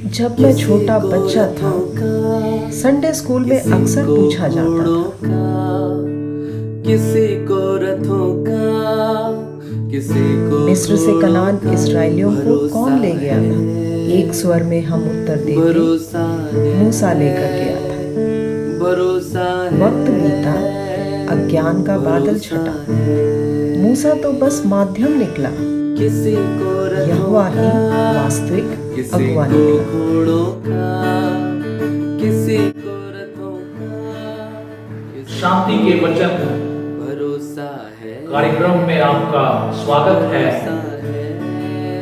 जब मैं छोटा बच्चा था, संडे स्कूल में अक्सर पूछा जाता था। किसी को रथों का, किसी को मिस्र से कनान इस्राएलियों को कौन ले गया था? एक स्वर में हम उत्तर देते, भरोसा मूसा लेकर गया था। भरोसा वक्त बीता, अज्ञान का बादल छटा। मूसा तो बस माध्यम निकला, किसी को यहोवा ही वास्तविक किसी अगुवा को निकला। घोड़ों का, किसी को रथों का, शांति के वचन भरोसा है कार्यक्रम में आपका स्वागत है।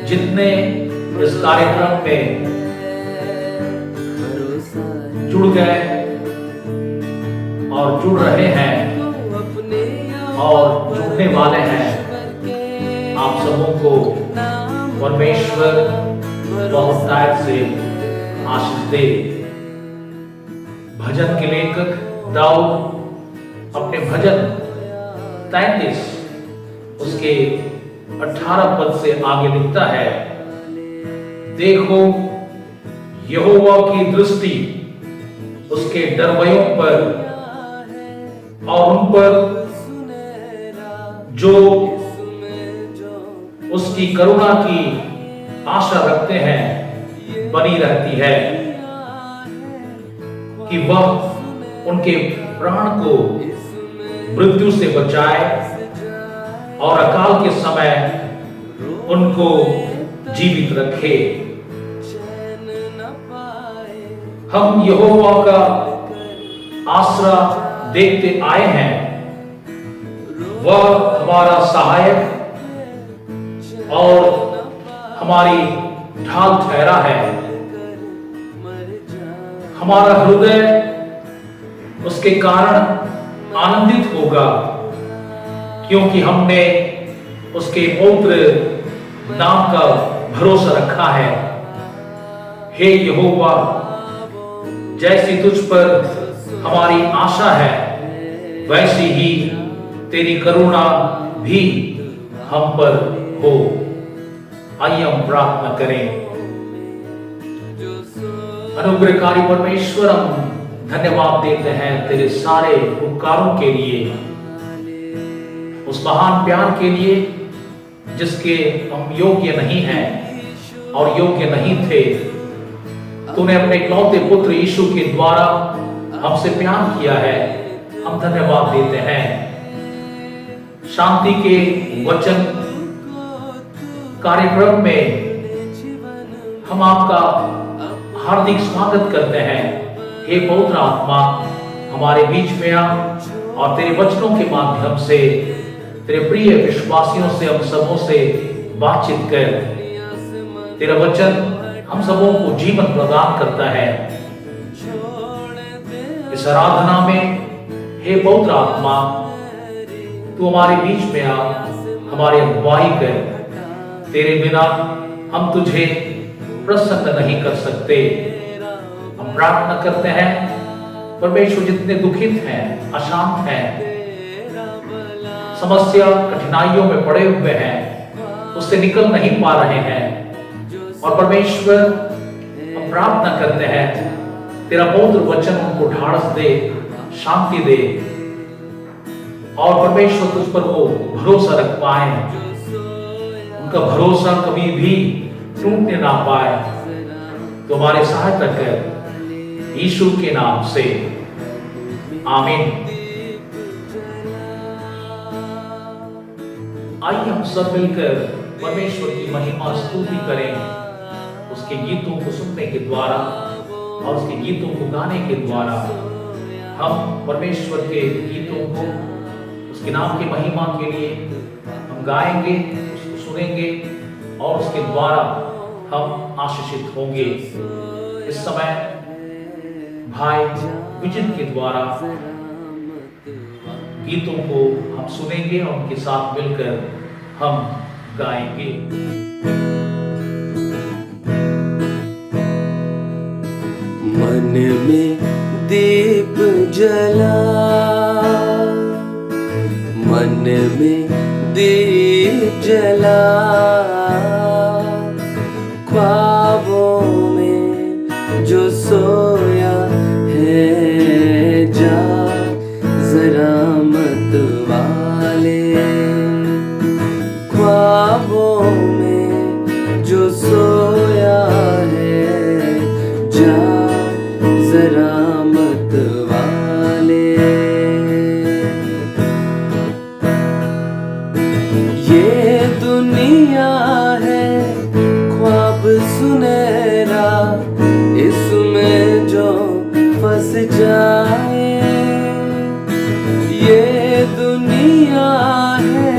जितने इस कार्यक्रम में जुड़ गए और जुड़ रहे हैं और जुड़ने वाले हैं, आप सबों को परमेश्वर बहुतायत से आशीष दे। भजन के लेखक दाऊद अपने भजन 33 उसके 18 पद से आगे लिखता है, देखो यहोवा की दृष्टि उसके डरवयों पर और उन पर जो उसकी करुणा की आशा रखते हैं बनी रहती है, कि वह उनके प्राण को मृत्यु से बचाए और अकाल के समय उनको जीवित रखे। हम यहोवा का आसरा देखते आए हैं, वह हमारा सहायक और हमारी ढाल ठहरा है। हमारा हृदय उसके कारण आनंदित होगा, क्योंकि हमने उसके पवित्र नाम का भरोसा रखा है। हे यहोवा, जैसी तुझ पर हमारी आशा है, वैसी ही तेरी करुणा भी हम पर हो। आइए हम प्रार्थना करें। अनुग्रहकारी परमेश्वर, हम धन्यवाद देते हैं तेरे सारे उपकारों के लिए, उस महान प्यार के लिए जिसके हम योग्य नहीं हैं और योग्य नहीं थे। तूने अपने इकलौते पुत्र यीशु के द्वारा हमसे प्यार किया है, हम धन्यवाद देते हैं। शांति के वचन कार्यक्रम में हम आपका हार्दिक स्वागत करते हैं। हे पवित्र आत्मा, हमारे बीच में आ और तेरे वचनों के माध्यम से तेरे प्रिय विश्वासियों से, हम सबों से बातचीत कर। तेरा वचन हम सबों को जीवन प्रदान करता है। इस आराधना में हे पवित्र आत्मा, तू हमारे बीच में आ, हमारी अगुवाई कर। तेरे बिना हम तुझे प्रसन्न नहीं कर सकते। हम प्रार्थना करते हैं परमेश्वर, जितने दुखित हैं, अशांत हैं, समस्या कठिनाइयों में पड़े हुए हैं, उससे निकल नहीं पा रहे हैं, और परमेश्वर हम प्रार्थना करते हैं तेरा पवित्र वचन उनको ढाढ़स दे, शांति दे, और परमेश्वर तुझ पर वो भरोसा रख पाए, उनका भरोसा कभी भी टूटने ना पाए। तो हमारे सहायता कर यीशु के नाम से, आमीन। आइए हम सब मिलकर परमेश्वर की महिमा स्तुति करें, उसके गीतों को सुनने के द्वारा और उसके गीतों को गाने के द्वारा हम परमेश्वर के गीतों को उसके नाम की महिमा के लिए हम गाएंगे, उसको सुनेंगे और उसके द्वारा हम आशीषित होंगे। इस समय भाई विजन के द्वारा गीतों को हम सुनेंगे और उनके साथ मिलकर हम गाएंगे। मन में दीप जला, मन में दीप जला, सोया है, जाग जरा मत वाले। ये दुनिया है ख्वाब सुनहरा, इसमें जो फंस जाए। ये दुनिया है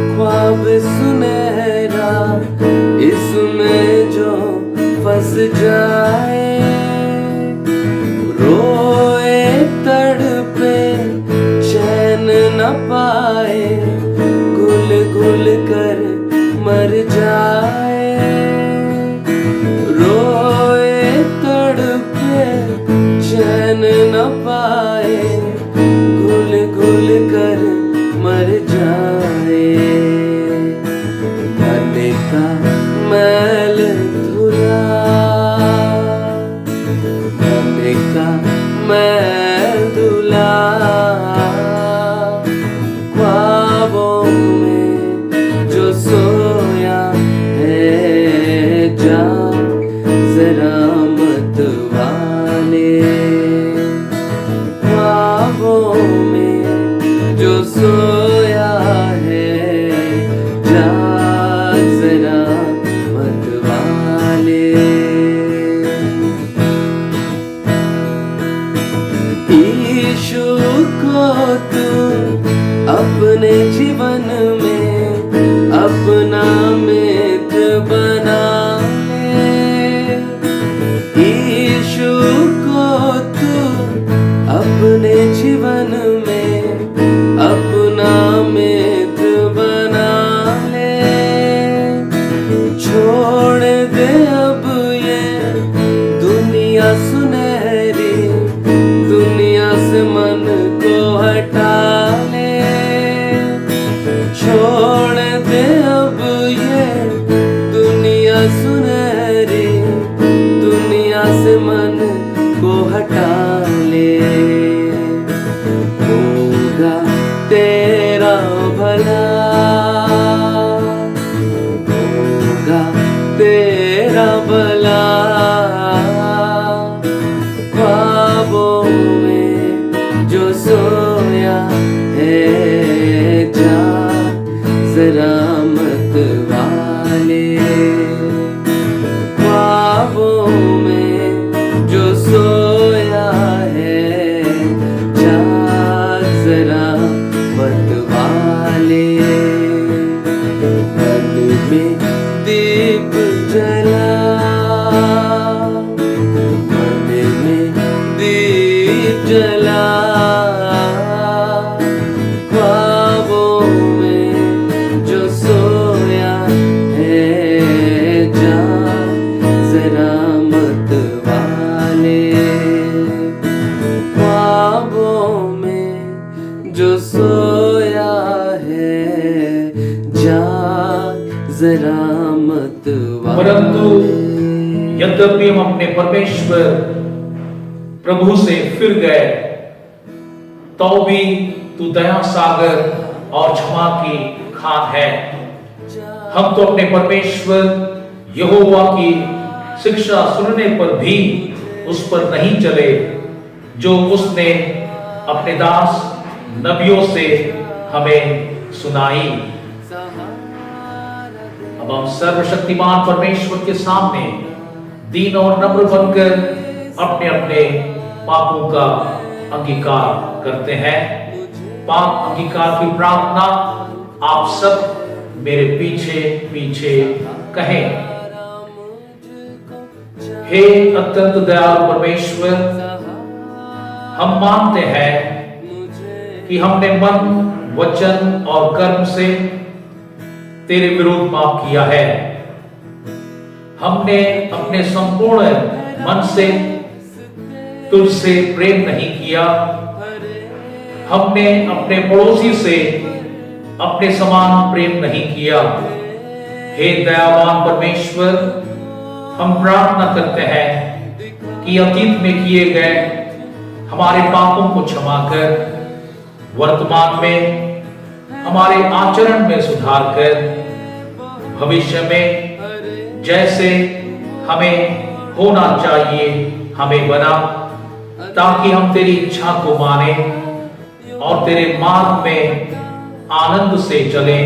ख्वाब सुनहरा, इसमें जो फंस जाए। रोए तड़पे चैन न पाए, घुल घुल कर मर जाए। रोए तड़पे चैन न पाए, घुल घुल कर मर जाए। मन का मैल धुला, मन का मैल धुला, ख्वाबों में जो सोया है, जाग जरा मत वाले। ख्वाबों में जो सोया है, जाग जरा मत वाले। यीशु को तू अपने जीवन में अपना मित्र बना ले। यीशु को तू अपने जीवन में अपना मित्र बना ले। छोड़ दे अब ये दुनिया सुनहरी, दुनिया से मन को हटा ले। छोड़ दे अब ये दुनिया सुनहरी, दुनिया से मन को हटा ले। होगा तेरा भला, होगा तेरा भला। ख्वाबों में जो सोया है, जाग जरा मत वाले। ख्वाबों में जो सोया है, जाग जरा मत वाले। मन में दीप जला, मन में दीप जला। ख्वाबों में जो सोया है, जाग जरा मत वाले। ख्वाबों में जो सोया है, जाग जरा मत परंतु वाले। यद्यपि हम अपने परमेश्वर प्रभु से फिर गए, तो भी तू दया सागर और क्षमा की खान है। हम तो अपने परमेश्वर यहोवा की शिक्षा सुनने पर भी उस पर नहीं चले, जो उसने अपने दास नबियों से हमें सुनाई। अब हम सर्वशक्तिमान परमेश्वर के सामने दीन और नम्र बनकर अपने अपने पापों का अंगीकार करते हैं। पाप अंगीकार की प्रार्थना आप सब मेरे पीछे पीछे कहें। हे अत्यंत दयालु परमेश्वर, हम मानते हैं कि हमने मन, वचन और कर्म से तेरे विरुद्ध पाप किया है। हमने अपने संपूर्ण मन से तुझसे प्रेम नहीं किया। हमने अपने पड़ोसी से अपने समान प्रेम नहीं किया। हे दयावान परमेश्वर, हम प्रार्थना करते हैं कि अतीत में किए गए हमारे पापों को क्षमा कर वर्तमान में हमारे आचरण में सुधार कर भविष्य में जैसे हमें होना चाहिए हमें बना, ताकि हम तेरी इच्छा को माने और तेरे मार्ग में आनंद से चलें,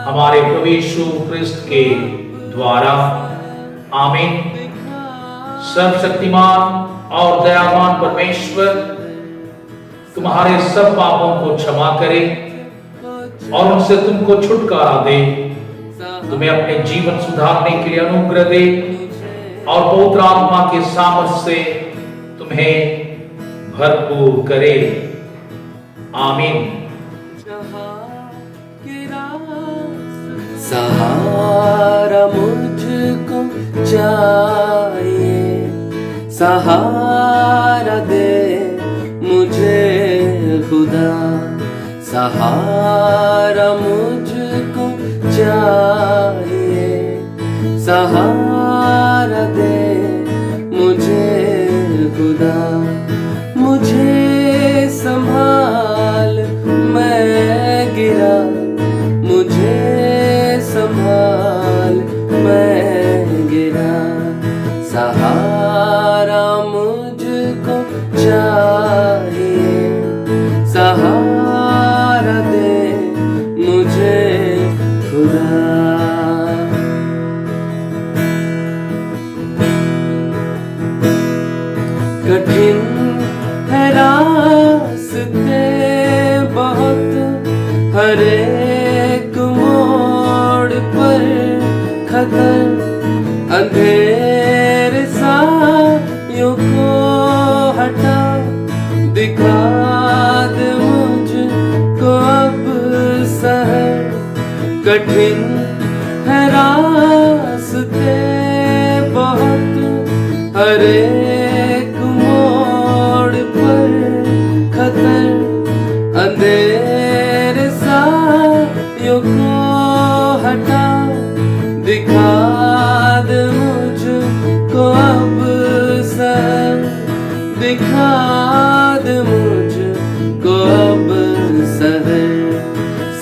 हमारे प्रभु यीशु ख्रिस्त के द्वारा। आमीन। सर्वशक्तिमान और दयावान परमेश्वर तुम्हारे सब पापों को क्षमा करे और उनसे तुमको छुटकारा दे, तुम्हें अपने जीवन सुधारने के लिए अनुग्रह दे और पवित्र आत्मा के सामर्थ्य से तुम्हें भरपूर करे। आमीन। सहारा मुझको चाहिए, सहारा दे मुझे खुदा, सहारा मुझको चाहिए, सहारा दे मुझे खुदा। मुझे संभाल मैं गिरा, मुझे संभाल मैं गिरा, सहारा मुझको चाहिए, सहारा दे मुझे खुदा। कठिन है रास्ते बहुत, हर एक मोड़ पर खतर, अंधेरे सायों को हटा, दिखा दे मुझको अब सहर। कठिन है रास्ते बहुत, हर एक मोड़ पर खतर, अंधेरे सायों को हटा, दिखा दे मुझको अब सर, दिखा दे मुझको अब सहर।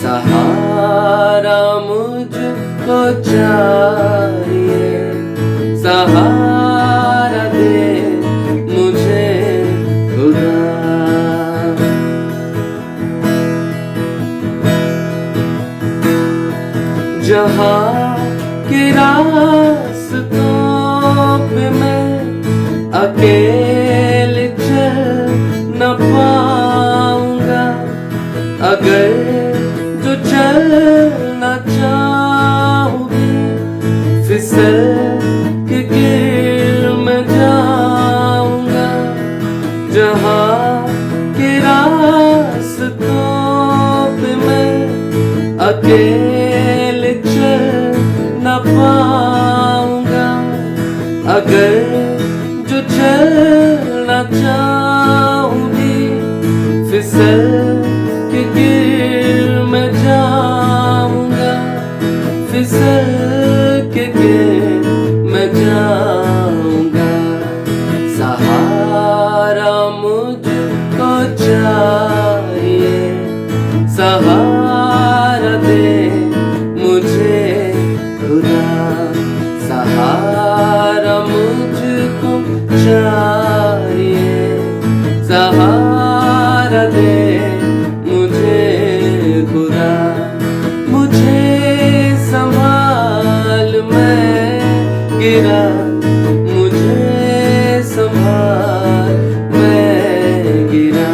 सहारा मुझको चाहिए, सहारा दे मुझे खुदा। जहाँ के रास्तों पे मैं अकेले चल न पाऊंगा, अगर जो चलना चाहूँगी फिसल के गिर मैं जाऊंगा। जहाँ के रास्तों पे मैं अकेले चल न पाऊंगा, अगर जो चलना चाहूँगी फिसल के गिर मैं जाऊंगा, फिसल के गिर मैं जाऊंगा। सहारा मुझको चाहिए, सहारा दे मुझे खुदा, सहारा मुझको चाहिए, सहारा दे मुझे खुदा। मुझे संभाल मैं गिरा, मुझे संभाल मैं गिरा,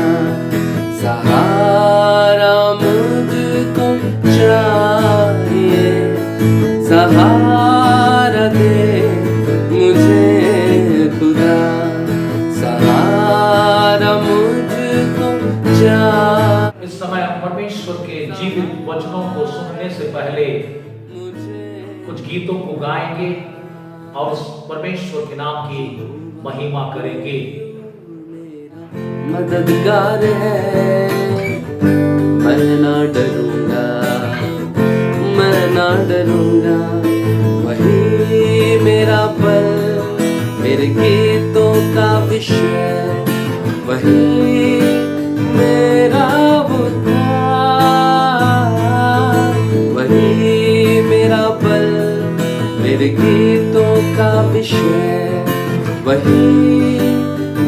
सहारा मुझको चाहिए, सहारा दे मुझे खुदा, सहारा मुझको चाहिए। इस समय हम परमेश्वर के जीवित वचनों को सुनने से पहले कुछ गीतों को गाएंगे और उस परमेश्वर के नाम की महिमा करेंगे। मददगार है मैं ना डरूंगा, मैं ना डरूंगा, वही मेरा बल, मेरे गीतों का विषय, वही मेरा उद्धार, वही मेरा बल, मेरे गीतों का विषय वही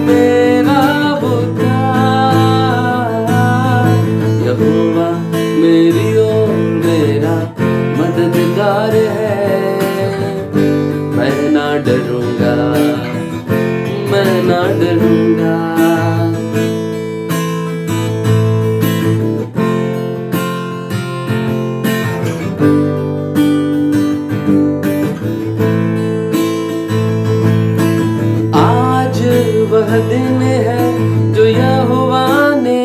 मेरा उद्धार। यहोवा मेरी ओर मेरा मददगार है, मैं ना डरूंगा, मैं ना डरूंगा। आज वह दिन है जो यहोवा ने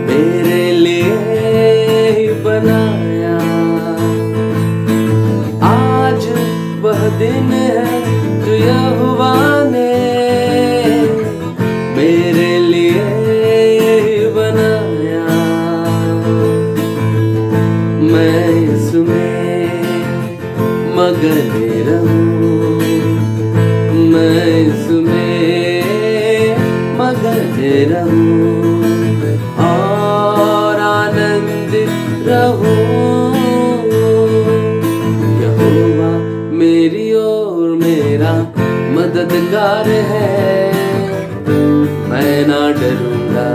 मेरे लिए ही बनाया। आज वह दिन है जो यहोवा ने मेरे लिए ही बनाया। मैं इसमें मगन रहूं, मैं इसमें मगन रहूं और आनंदित रहूं। यहोवा मेरी ओर मेरा मददगार है, मैं ना डरूंगा,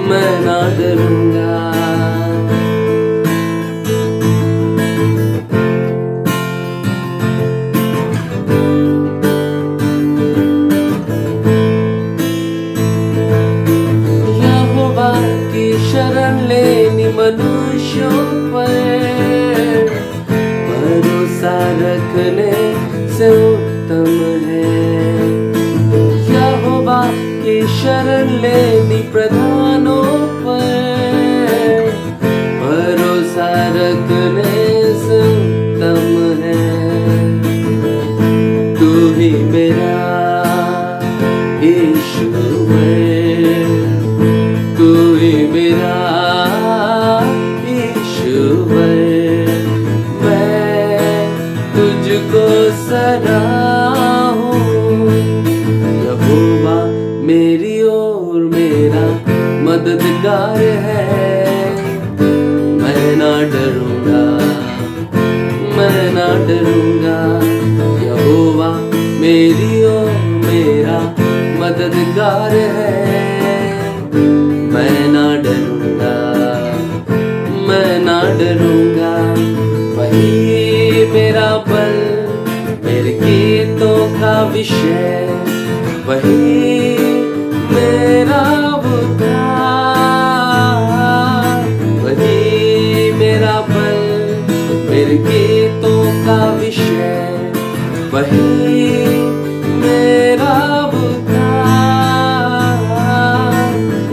मैं ना डरूंगा। यहोवा की शरण लेनी मनुष्यों पर भरोसा रखने से उत्तम है। यहोवा की शरण लेनी प्रधानों पर भरोसा रखने से उत्तम है। तू ही मेरा यीशु है, तू ही मेरा यीशु है। मैं तुझको सराहूं, यहोवा मेरी ओर मेरा मददगार है, मैं ना डरूंगा, मैं ना डरूंगा। यहोवा मेरी ओर मेरा मददगार है, मैं ना डरूंगा, मैं ना डरूंगा। वही मेरा बल, मेरे गीतों का विषय वही मेरा उद्धार। वही मेरा बल, मेरे गीतों का विषय वही मेरा उद्धार।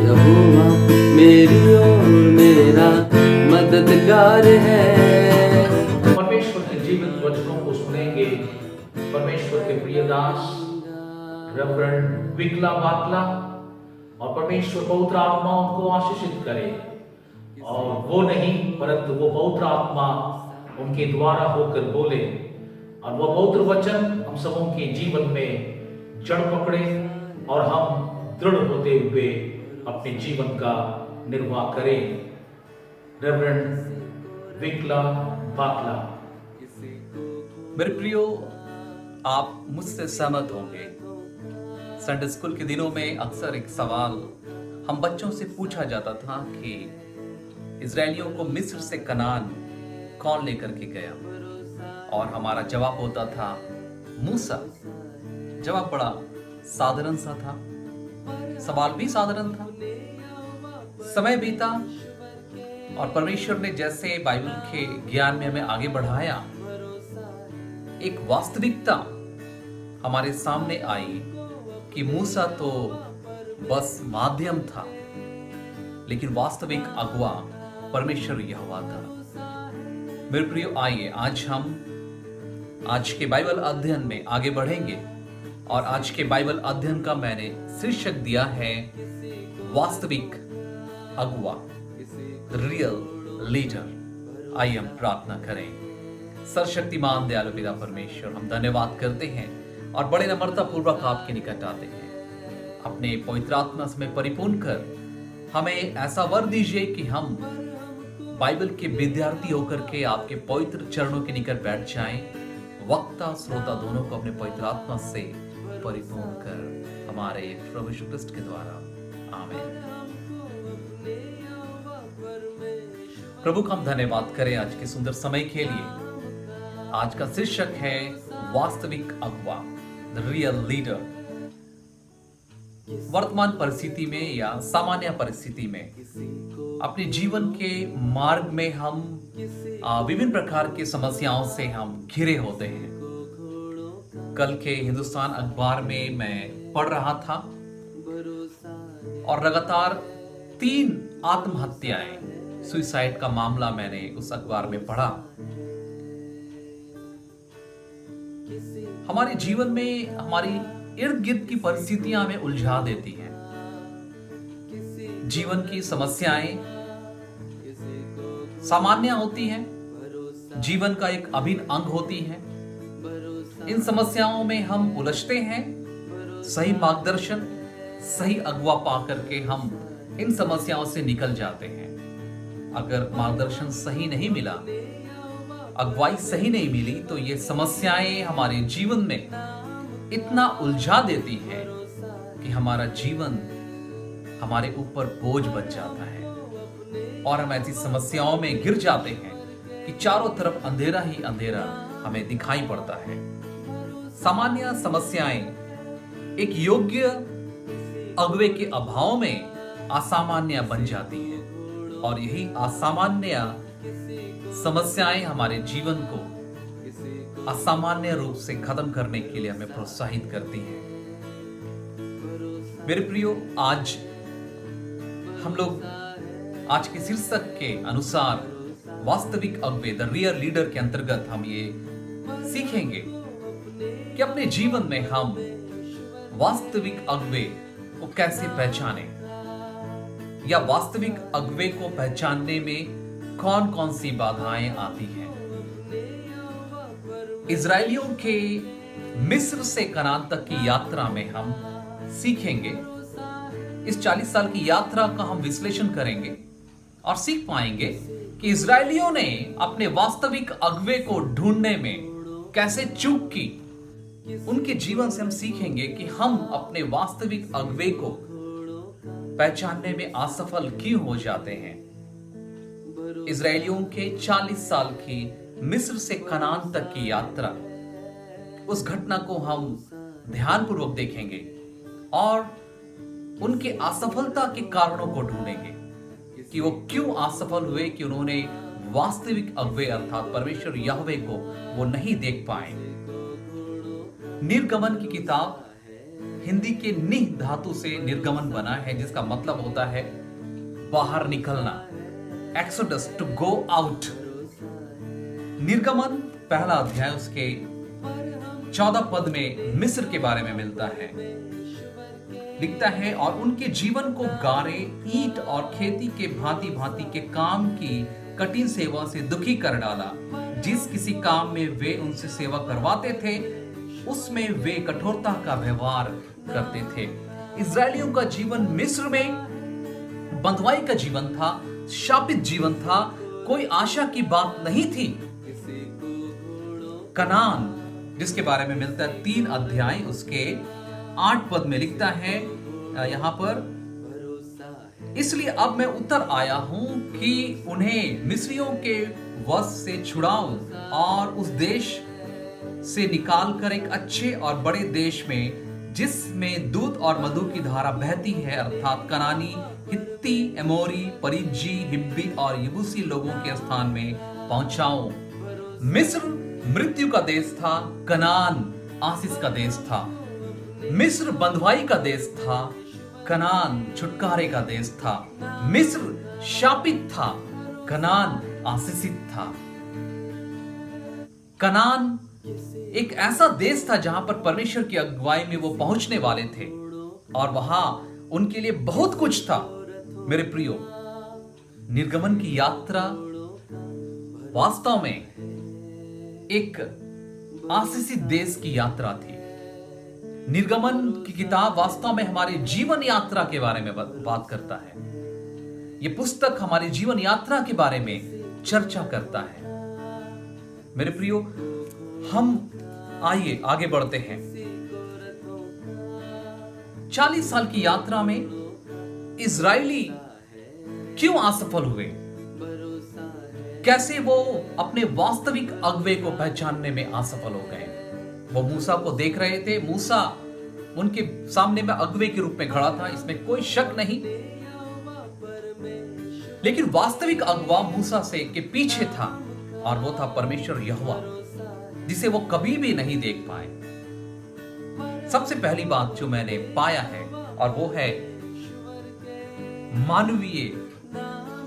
यहोवा मेरी ओर मेरा मददगार है। परमेश्वर के जीवित वचनों को सुनेंगे परमेश्वर के प्रिय दास रेवरेंड विकला बाटला, और परमेश्वर पवित्र आत्मा उनको आशीषित करे। और वो नहीं परंतु वो पवित्र आत्मा उनके द्वारा होकर बोले, और वो पवित्र वचन हम सबों के जीवन में जड़ पकड़े और हम दृढ़ होते हुए अपने जीवन का निर्वाह करें। रेवरेंड विकला बाटला। मेरे प्रियो, आप मुझसे सहमत होंगे। संडे स्कूल के दिनों में अक्सर एक सवाल हम बच्चों से पूछा जाता था कि इजरायलियों को मिस्र से कनान कौन लेकर के गया, और हमारा जवाब होता था मूसा। जवाब बड़ा साधारण सा था, सवाल भी साधारण था। समय बीता और परमेश्वर ने जैसे बाइबल के ज्ञान में हमें आगे बढ़ाया, एक वास्तविकता हमारे सामने आई कि मूसा तो बस माध्यम था, लेकिन वास्तविक अगुवा परमेश्वर यहोवा था। मेरे प्रियो, आइए आज हम आज के बाइबल अध्ययन में आगे बढ़ेंगे, और आज के बाइबल अध्ययन का मैंने शीर्षक दिया है वास्तविक अगुवा, रियल लीडर। आइए हम प्रार्थना करें। सर्वशक्तिमान दयालु पिता परमेश्वर, हम धन्यवाद करते हैं और बड़े नम्रता पूर्वक आपके निकट आते हैं। अपने पवित्र आत्मा में परिपूर्ण कर हमें ऐसा वर दीजिए कि हम बाइबल के विद्यार्थी होकर के आपके पवित्र चरणों के निकट बैठ जाएं। वक्ता श्रोता दोनों को अपने पवित्र आत्मा से परिपूर्ण कर हमारे प्रभु यीशु क्रिस्ट के द्वारा, आमीन। प्रभु का हम धन्यवाद करें आज के सुंदर समय के लिए। आज का शीर्षक है वास्तविक अगुवा, द रियल लीडर। वर्तमान परिस्थिति में या सामान्य परिस्थिति में अपने जीवन के मार्ग में हम विभिन्न प्रकार की समस्याओं से हम घिरे होते हैं। कल के हिंदुस्तान अखबार में मैं पढ़ रहा था और लगातार 3 आत्महत्याएं, सुसाइड का मामला मैंने उस अखबार में पढ़ा। हमारे जीवन में हमारी इर्द गिर्द की परिस्थितियां हमें उलझा देती हैं। जीवन की समस्याएं सामान्य होती हैं, जीवन का एक अभिन्न अंग होती हैं। इन समस्याओं में हम उलझते हैं। सही मार्गदर्शन, सही अगुवा पा करके हम इन समस्याओं से निकल जाते हैं। अगर मार्गदर्शन सही नहीं मिला, अगुवाई सही नहीं मिली, तो ये समस्याएं हमारे जीवन में इतना उलझा देती है कि हमारा जीवन हमारे ऊपर बोझ बन जाता है और हम ऐसी समस्याओं में गिर जाते हैं कि चारों तरफ अंधेरा ही अंधेरा हमें दिखाई पड़ता है। सामान्य समस्याएं एक योग्य अगुवे के अभाव में असामान्य बन जाती हैं और यही असामान्य समस्याएं हमारे जीवन को असामान्य रूप से खत्म करने के लिए हमें प्रोत्साहित करती हैं। मेरे प्रियो, आज हम लोग आज के शीर्षक के अनुसार वास्तविक अगुवे, द रियल लीडर के अंतर्गत हम ये सीखेंगे कि अपने जीवन में हम वास्तविक अगुवे को कैसे पहचानें या वास्तविक अगुवे को पहचानने में कौन कौन सी बाधाएं आती हैं। इजरायलियों के मिस्र से कनान तक की यात्रा में हम सीखेंगे। इस 40 साल की यात्रा का हम विश्लेषण करेंगे और सीख पाएंगे कि इजरायलियों ने अपने वास्तविक अगुवे को ढूंढने में कैसे चूक की। उनके जीवन से हम सीखेंगे कि हम अपने वास्तविक अगुवे को पहचानने में असफल क्यों हो जाते हैं। इजरायलियों के 40 साल की मिस्र से कनान तक की यात्रा, उस घटना को हम ध्यानपूर्वक देखेंगे और उनके असफलता के कारणों को ढूंढेंगे कि वो क्यों असफल हुए, कि उन्होंने वास्तविक अगुवे अर्थात परमेश्वर यहोवे को वो नहीं देख पाए। निर्गमन की किताब हिंदी के निह धातु से निर्गमन बना है, जिसका मतलब होता है बाहर निकलना, एक्सोडस, टू गो आउट। निर्गमन पहला अध्याय उसके 14 पद में मिस्र के बारे में मिलता है। लिखता है, और उनके जीवन को गारे, ईंट और खेती के भांति भांति के काम की कठिन सेवा से दुखी कर डाला। जिस किसी काम में वे उनसे सेवा करवाते थे, उसमें वे कठोरता का व्यवहार करते थे। इजरायलियों का जीवन मिस्र में बंधुआई का जीवन था, शापित जीवन था, कोई आशा की बात नहीं थी। कनान, जिसके बारे में मिलता है 3 अध्याय उसके 8 पद में लिखता है यहां पर, इसलिए अब मैं उतर आया हूं कि उन्हें मिस्रियों के वश से छुड़ाऊं और उस देश से निकालकर एक अच्छे और बड़े देश में, जिसमें दूध और मधु की धारा बहती है, अर्थात कनानी, हित्ती, एमोरी, परिज्जी, हिब्बी और यबूसी लोगों के स्थान में पहुंचाऊं। मिस्र मृत्यु का देश था, कनान आशीष का देश था। मिस्र बंधुआई का देश था, कनान छुटकारे का देश था। मिस्र शापित था, कनान आशीषित था। कनान एक ऐसा देश था जहां पर परमेश्वर की अगुवाई में वो पहुंचने वाले थे और वहां उनके लिए बहुत कुछ था। मेरे प्रियो, निर्गमन की यात्रा वास्तव में एक आशीषित देश की यात्रा थी। निर्गमन की किताब वास्तव में हमारे जीवन यात्रा के बारे में बात करता है। ये पुस्तक हमारी जीवन यात्रा के बारे में चर्चा करता है। मेरे प्रियो, हम आइए आगे बढ़ते हैं। 40 साल की यात्रा में इजरायली क्यों असफल हुए? कैसे वो अपने वास्तविक अगुवे को पहचानने में असफल हो गए? वो मूसा को देख रहे थे, मूसा उनके सामने में अगुवे के रूप में खड़ा था, इसमें कोई शक नहीं। लेकिन वास्तविक अगुवा मूसा से के पीछे था, और वो था परमेश्वर यहोवा, जिसे वो कभी भी नहीं देख पाए। सबसे पहली बात जो मैंने पाया है, और वो है मानवीय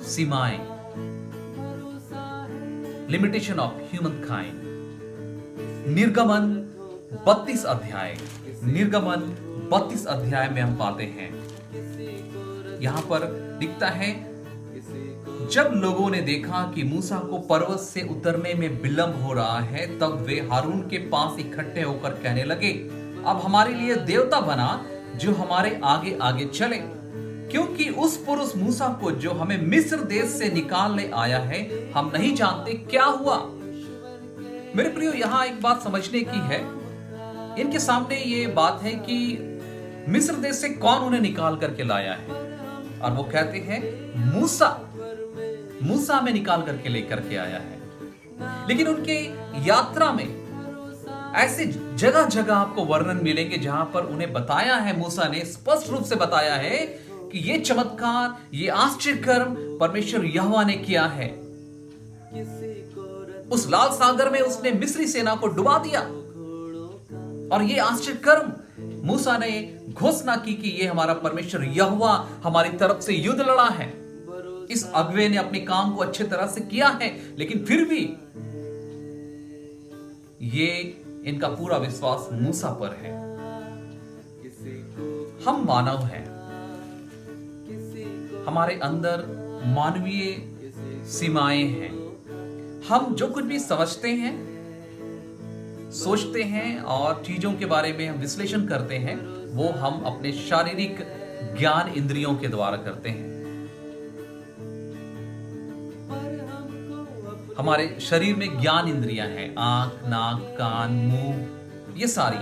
सीमाएं, लिमिटेशन ऑफ ह्यूमन काइंड। निर्गमन 32 अध्याय में हम पाते हैं, यहां पर लिखता है, जब लोगों ने देखा कि मूसा को पर्वत से उतरने में विलंब हो रहा है, तब वे हारून के पास इकट्ठे होकर कहने लगे, अब हमारे लिए देवता बना जो हमारे आगे आगे चले, क्योंकि उस पुरुष मूसा को जो हमें मिस्र देश से निकालने आया है, हम नहीं जानते क्या हुआ। मेरे प्रियो, यहां एक बात समझने की है। इनके सामने ये बात है कि मिस्र देश से कौन उन्हें निकाल करके लाया है, और वो कहते हैं मूसा में निकाल करके लेकर के आया है। लेकिन उनके यात्रा में ऐसे जगह जगह आपको वर्णन मिलेंगे जहां पर उन्हें बताया है, मूसा ने स्पष्ट रूप से बताया है कि ये चमत्कार, ये आश्चर्यकर्म परमेश्वर यहोवा ने किया है। उस लाल सागर में उसने मिस्री सेना को डुबा दिया, और ये आश्चर्यकर्म मूसा ने घोषणा की कि ये हमारा परमेश्वर यहोवा हमारी तरफ से युद्ध लड़ा है। इस अगुवे ने अपने काम को अच्छे तरह से किया है, लेकिन फिर भी ये इनका पूरा विश्वास मूसा पर है। हम मानव हैं, हमारे अंदर मानवीय सीमाएं हैं। हम जो कुछ भी समझते हैं, सोचते हैं और चीजों के बारे में हम विश्लेषण करते हैं, वो हम अपने शारीरिक ज्ञान इंद्रियों के द्वारा करते हैं। हमारे शरीर में ज्ञान इंद्रियां हैं, आंख, नाक, कान, मुंह, ये सारी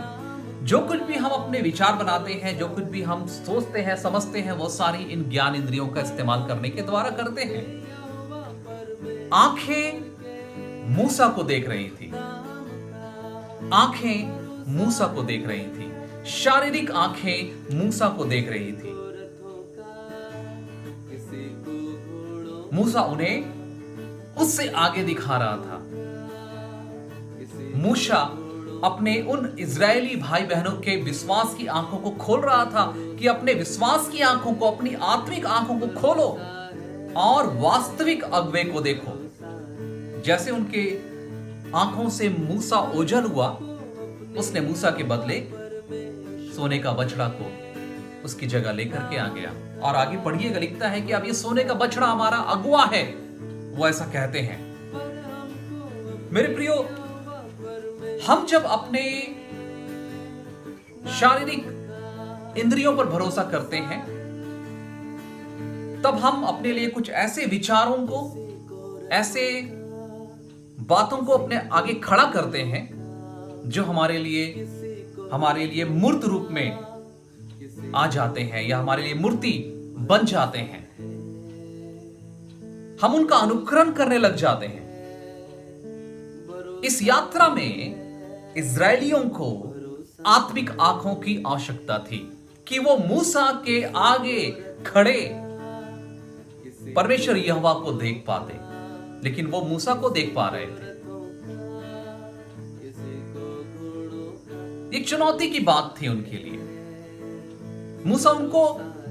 जो कुछ भी हम अपने विचार बनाते हैं, जो कुछ भी हम सोचते हैं, समझते हैं, वो सारी इन ज्ञान इंद्रियों का इस्तेमाल करने के द्वारा करते हैं। आंखें मूसा को देख रही थी, आंखें मूसा को देख रही थी, शारीरिक आंखें मूसा को देख रही थी। मूसा उन्हें उससे आगे दिखा रहा था। मूसा अपने उन इजरायली भाई बहनों के विश्वास की आंखों को खोल रहा था कि अपने विश्वास की आंखों को, अपनी आत्मिक आंखों को खोलो और वास्तविक अगुवे को देखो। जैसे उनके आंखों से मूसा ओझल हुआ, उसने मूसा के बदले सोने का बछड़ा को उसकी जगह लेकर के आ गया। और आगे पढ़िएगा, लिखता है कि अब ये सोने का बछड़ा हमारा अगुवा है, वो ऐसा कहते हैं। मेरे प्रियो, हम जब अपने शारीरिक इंद्रियों पर भरोसा करते हैं, तब हम अपने लिए कुछ ऐसे विचारों को, ऐसे बातों को अपने आगे खड़ा करते हैं जो हमारे लिए मूर्त रूप में आ जाते हैं या हमारे लिए मूर्ति बन जाते हैं। हम उनका अनुकरण करने लग जाते हैं। इस यात्रा में इजरायलियों को आत्मिक आंखों की आवश्यकता थी कि वो मूसा के आगे खड़े परमेश्वर यहोवा को देख पाते, लेकिन वो मूसा को देख पा रहे थे। एक चुनौती की बात थी उनके लिए। मूसा उनको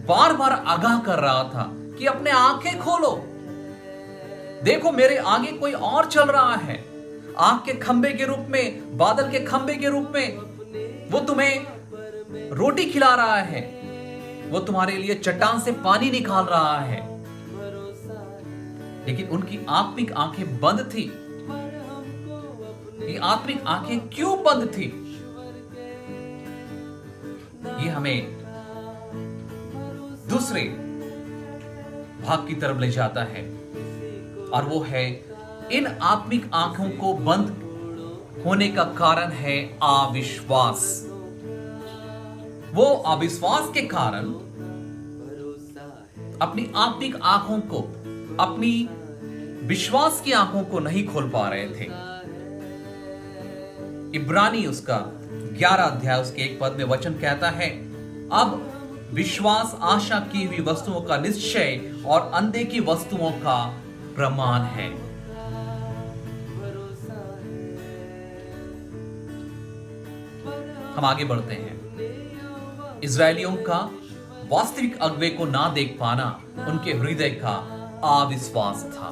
बार बार आगाह कर रहा था कि अपने आंखें खोलो, देखो मेरे आगे कोई और चल रहा है। आग के खंबे के रूप में, बादल के खंबे के रूप में वो तुम्हें रोटी खिला रहा है, वो तुम्हारे लिए चट्टान से पानी निकाल रहा है। लेकिन उनकी आत्मिक आंखें बंद थी। ये आत्मिक आंखें क्यों बंद थी? ये हमें दूसरे भाग की तरफ ले जाता है, और वो है इन आत्मिक आंखों को बंद होने का कारण है अविश्वास। वो अविश्वास के कारण अपनी आत्मिक आंखों को, अपनी विश्वास की आंखों को नहीं खोल पा रहे थे। इब्रानी उसका 11 अध्याय उसके 1 पद में वचन कहता है, अब विश्वास आशा की हुई वस्तुओं का निश्चय और अनदेखी वस्तुओं का प्रमाण है। हम आगे बढ़ते हैं। इजरायलियों का वास्तविक अगुवे को ना देख पाना उनके हृदय का अविश्वास था।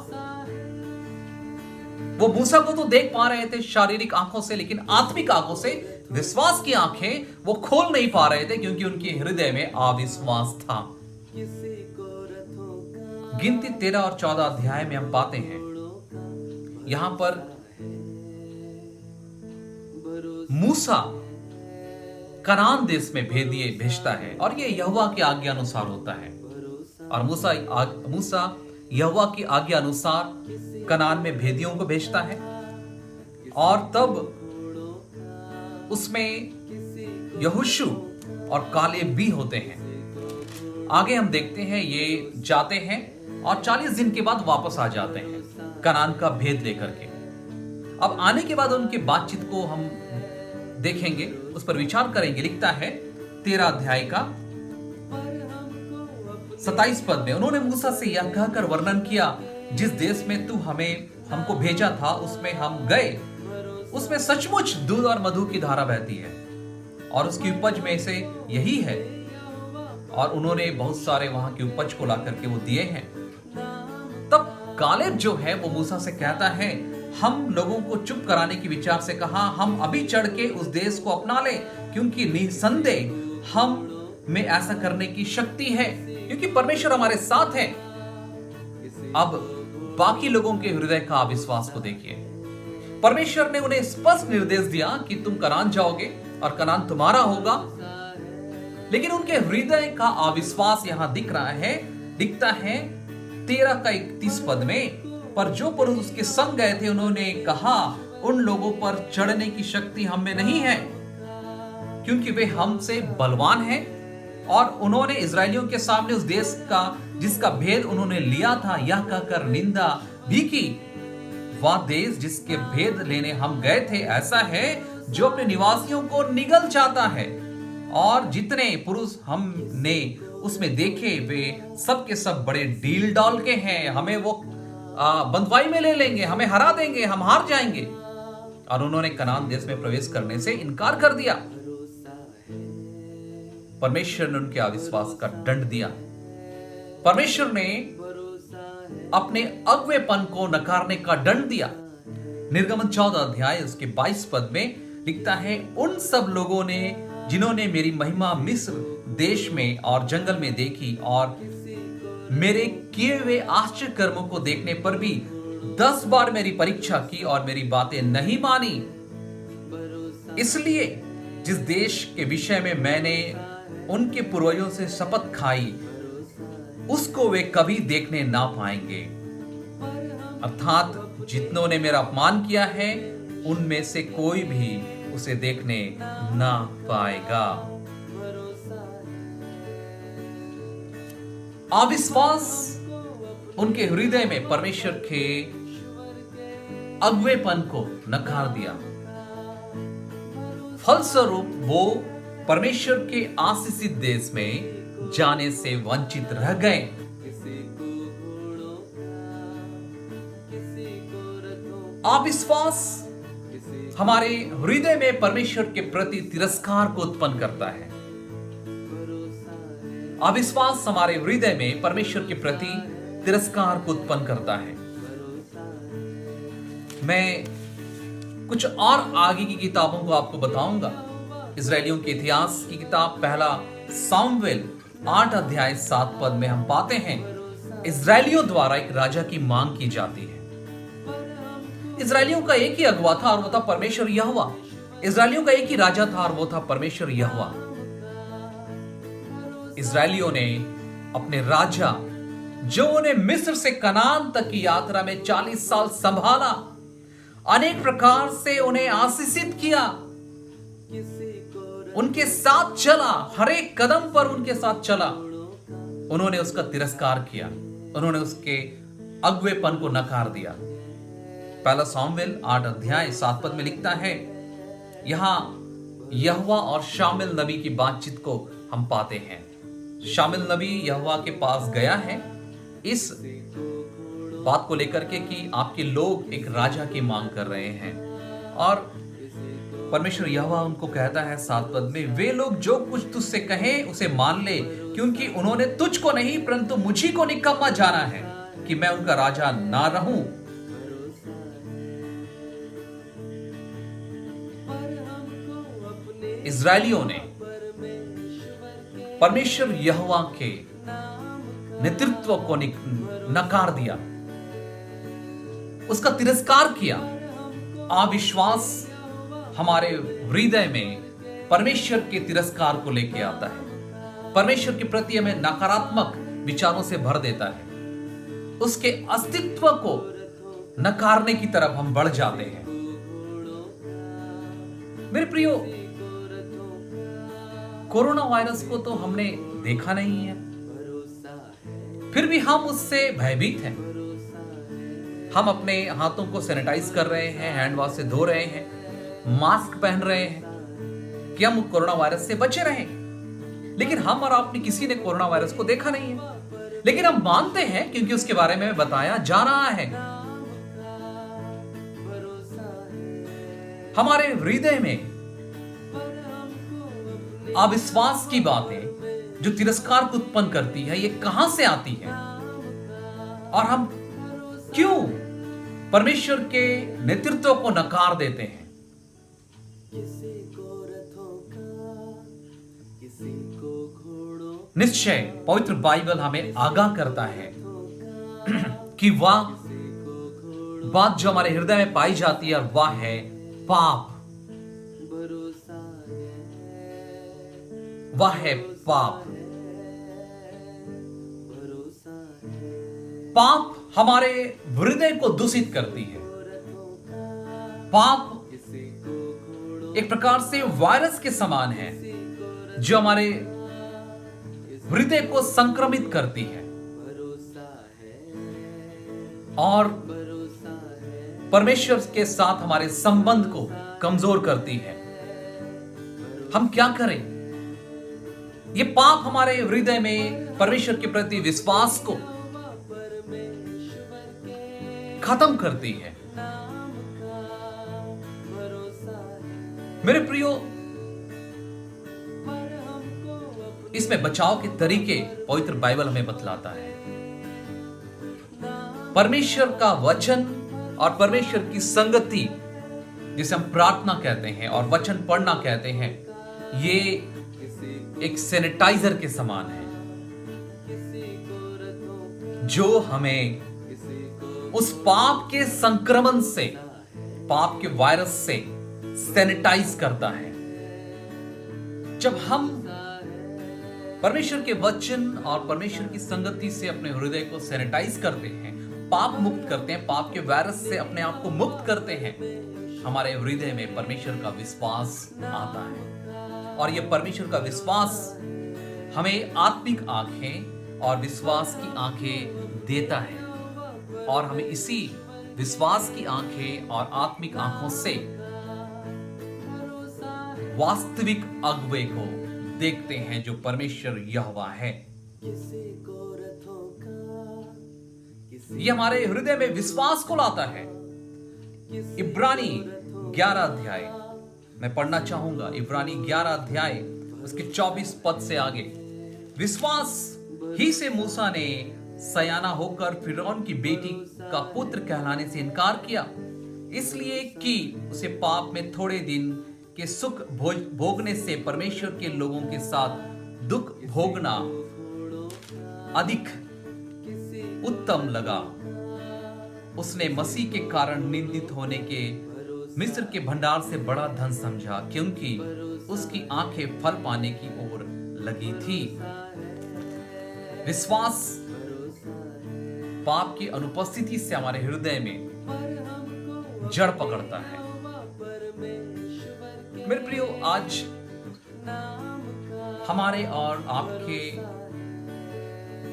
वो मूसा को तो देख पा रहे थे शारीरिक आंखों से, लेकिन आत्मिक आंखों से, विश्वास की आंखें वो खोल नहीं पा रहे थे, क्योंकि उनके हृदय में अविश्वास था। गिनती 13 और 14 अध्याय में हम पाते हैं, यहां पर मूसा कनान देश में भेजता है, और ये यहोवा की आज्ञा अनुसार होता है। और मूसा यहोवा की आज्ञा अनुसार कनान में भेदियों को भेजता है, और तब उसमें यहोशू और कालेब भी होते हैं। आगे हम देखते हैं ये जाते हैं और 40 दिन के बाद वापस आ जाते हैं कनान का भेद लेकर के। अब आने के बाद उनके बातचीत को हम देखेंगे, उस पर विचार करेंगे। लिखता है 13 अध्याय का 27 पद में, उन्होंने मूसा से यह कहकर वर्णन किया, जिस देश में तू हमको भेजा था उसमें हम गए, उसमें सचमुच दूध और मधु की धारा बहती है, और उसकी उपज में से यही है। और उन्होंने बहुत सारे वहां की उपज को ला करके वो दिए हैं। तब कालेब जो है वो मूसा से कहता है, हम लोगों को चुप कराने की विचार से कहा, हम अभी चढ़ के उस देश को अपना ले, क्योंकि निसंदेह हम में ऐसा करने की शक्ति है, क्योंकि परमेश्वर हमारे साथ है। अब बाकी लोगों के हृदय का अविश्वास को देखिए। परमेश्वर ने उन्हें स्पष्ट निर्देश दिया कि तुम कनान जाओगे और कनान तुम्हारा होगा, लेकिन उनके हृदय का अविश्वास यहां दिखता है 13 का 31 पद में। पर जो पुरुष उसके संग गए थे उन्होंने कहा, उन लोगों पर चढ़ने की शक्ति हम में नहीं है, क्योंकि वे हमसे बलवान हैं। और उन्होंने इजरायलियों के सामने उस देश का जिसका भेद उन्होंने लिया था यह कहकर निंदा भी की, वह देश जिसके भेद लेने हम गए थे ऐसा है जो अपने निवासियों को निगल जाता है, और जितने पुरुष हमने उसमें देखे वे सब के सब बड़े डील डॉल के हैं, हमें वो बंधुआई में ले लेंगे, हमें हरा देंगे, हम हार जाएंगे। और उन्होंने कनान देश में प्रवेश करने से इनकार कर दिया। परमेश्वर ने उनके अविश्वास का दंड दिया। परमेश्वर ने अपने अगुवेपन को नकारने का दंड दिया। निर्गमन 14 अध्याय उसके 22 पद में लिखता है, उन सब लोगों ने जिन्होंने मेरी महिमा मिस्र देश में और जंगल में देखी और मेरे किए हुए आश्चर्य कर्मों को देखने पर भी 10 बार मेरी परीक्षा की और मेरी बातें नहीं मानी, इसलिए जिस देश के विषय में मैंने उनके पूर्वजों से शपथ खाई उसको वे कभी देखने ना पाएंगे। अर्थात जितनों ने मेरा अपमान किया है उनमें से कोई भी उसे देखने ना पाएगा। अविश्वास उनके हृदय में परमेश्वर के अगुवेपन को नकार दिया। फलस्वरूप वो परमेश्वर के आशीषित देश में जाने से वंचित रह गए। अविश्वास हमारे हृदय में परमेश्वर के प्रति तिरस्कार को उत्पन्न करता है। अविश्वास हमारे हृदय में परमेश्वर के प्रति तिरस्कार को उत्पन्न करता है। मैं कुछ और आगे की किताबों को आपको बताऊंगा। इजरायलियों के इतिहास की किताब पहला सामुएल 8 अध्याय 7 पद में हम पाते हैं, इजरायलियों द्वारा एक राजा की मांग की जाती है। इजरायलियों का एक ही अगुवा था और वो था परमेश्वर यहोवा। इजरायलियों का एक ही राजा था और वो था परमेश्वर यहोवा। इजरायलियों ने अपने राजा जो उन्हें मिस्र से कनान तक की यात्रा में 40 साल संभाला, अनेक प्रकार से उन्हें आशीषित किया, उनके साथ चला, हर एक कदम पर उनके साथ चला, उन्होंने उसका तिरस्कार किया, उन्होंने उसके अगुवेपन को नकार दिया। पहला सामुएल 8 अध्याय 7 पद में लिखता है, यहां यहोवा और शामुएल नबी की बातचीत को हम पाते हैं। शामुएल नबी यहोवा के पास गया है इस बात को लेकर के कि आपके लोग एक राजा की मांग कर रहे हैं, और परमेश्वर यहोवा उनको कहता है 7 पद में, वे लोग जो कुछ तुझसे कहें उसे मान ले, क्योंकि उन्होंने तुझको नहीं परंतु मुझी को निकम्मा जाना है कि मैं उनका राजा ना रहूं। इस्राएलियों ने परमेश्वर यहोवा के नेतृत्व को नकार दिया, उसका तिरस्कार किया। अविश्वास हमारे हृदय में परमेश्वर के तिरस्कार को लेके आता है, परमेश्वर के प्रति हमें नकारात्मक विचारों से भर देता है, उसके अस्तित्व को नकारने की तरफ हम बढ़ जाते हैं। मेरे प्रियो, कोरोना वायरस को तो हमने देखा नहीं है, फिर भी हम उससे भयभीत हैं। हम अपने हाथों को सैनिटाइज कर रहे हैं, हैंड वॉश से धो रहे हैं, मास्क पहन रहे हैं कि हम कोरोना वायरस से बचे रहें। लेकिन हम और आपने किसी ने कोरोना वायरस को देखा नहीं है, लेकिन हम मानते हैं क्योंकि उसके बारे में बताया जा रहा है। हमारे हृदय में अविश्वास की बातें जो तिरस्कार को उत्पन्न करती है, ये कहां से आती है, और हम क्यों परमेश्वर के नेतृत्व को नकार देते हैं? निश्चय पवित्र बाइबल हमें आगाह करता है कि वह बात जो हमारे हृदय में पाई जाती है, वह है पाप। वह है पाप। पाप हमारे हृदय को दूषित करती है। पाप एक प्रकार से वायरस के समान है जो हमारे हृदय को संक्रमित करती है और परमेश्वर के साथ हमारे संबंध को कमजोर करती है। हम क्या करें? ये पाप हमारे हृदय में परमेश्वर के प्रति विश्वास को खत्म करती है। मेरे प्रियो, इसमें बचाव के तरीके पवित्र बाइबल हमें बतलाता है। परमेश्वर का वचन और परमेश्वर की संगति, जिसे हम प्रार्थना कहते हैं और वचन पढ़ना कहते हैं, ये एक सैनिटाइजर के समान है जो हमें उस पाप के संक्रमण से, पाप के वायरस से सैनिटाइज करता है। जब हम परमेश्वर के वचन और परमेश्वर की संगति से अपने हृदय को सैनिटाइज करते हैं, पाप मुक्त करते हैं, पाप के वायरस से अपने आप को मुक्त करते हैं, हमारे हृदय में परमेश्वर का विश्वास आता है। और यह परमेश्वर का विश्वास हमें आत्मिक आंखें और विश्वास की आंखें देता है, और हमें इसी विश्वास की आंखें और आत्मिक आंखों से वास्तविक अगुवे को देखते हैं जो परमेश्वर यहोवा है। यह हमारे हृदय में विश्वास को लाता है। इब्रानी 11 अध्याय मैं पढ़ना चाहूंगा। इब्रानी 11 अध्याय उसके 24 पद से आगे। विश्वास ही से मूसा ने सयाना होकर फिरौन की बेटी का पुत्र कहलाने से इनकार किया, इसलिए कि उसे पाप में थोड़े दिन के सुख भोगने से परमेश्वर के लोगों के साथ दुख भोगना अधिक उत्तम लगा। उसने मसीह के कारण निंदित होने के मिस्र के भंडार से बड़ा धन समझा, क्योंकि उसकी आंखें फल पाने की ओर लगी थी। विश्वास पाप की अनुपस्थिति से हमारे हृदय में जड़ पकड़ता है। मेरे प्रियो, आज हमारे और आपके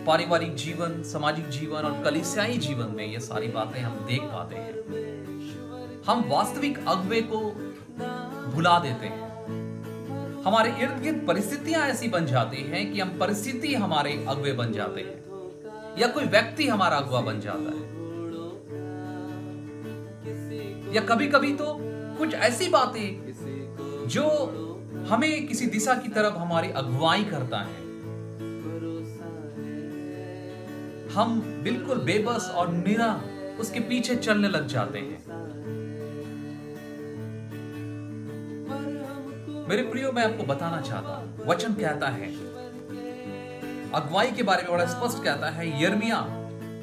पारिवारिक जीवन, सामाजिक जीवन और कलीसियाई जीवन में ये सारी बातें हम देख पाते हैं। हम वास्तविक अगुवे को भुला देते हैं। हमारे इर्द गिर्द परिस्थितियां ऐसी बन जाती हैं कि हम परिस्थिति हमारे अगुवे बन जाते हैं, या कोई व्यक्ति हमारा अगुवा बन जाता है, या कभी कभी तो कुछ ऐसी बातें जो हमें किसी दिशा की तरफ हमारी अगुवाई करता है। हम बिल्कुल बेबस और निरा उसके पीछे चलने लग जाते हैं। मेरे प्रियो, मैं आपको बताना चाहता हूं, वचन कहता है, अगुवाई के बारे में बड़ा स्पष्ट कहता है। यिर्मयाह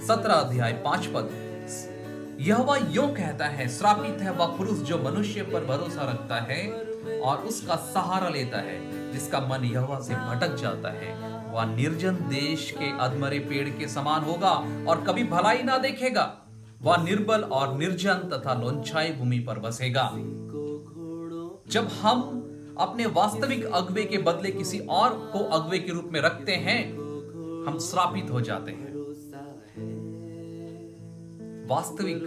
17 अध्याय 5 पद, यहोवा यूं कहता है, श्रापित है वह पुरुष जो मनुष्य पर भरोसा रखता है और उसका सहारा लेता है, जिसका मन यहोवा से भटक जाता है। वह निर्जन देश के अधमरे पेड़ के समान होगा और कभी भलाई ना देखेगा। वह निर्बल और निर्जन तथा लोंछाई भूमि पर बसेगा। जब हम अपने वास्तविक अगुवे के बदले किसी और को अगुवे के रूप में रखते हैं, हम श्रापित हो जाते हैं। वास्तविक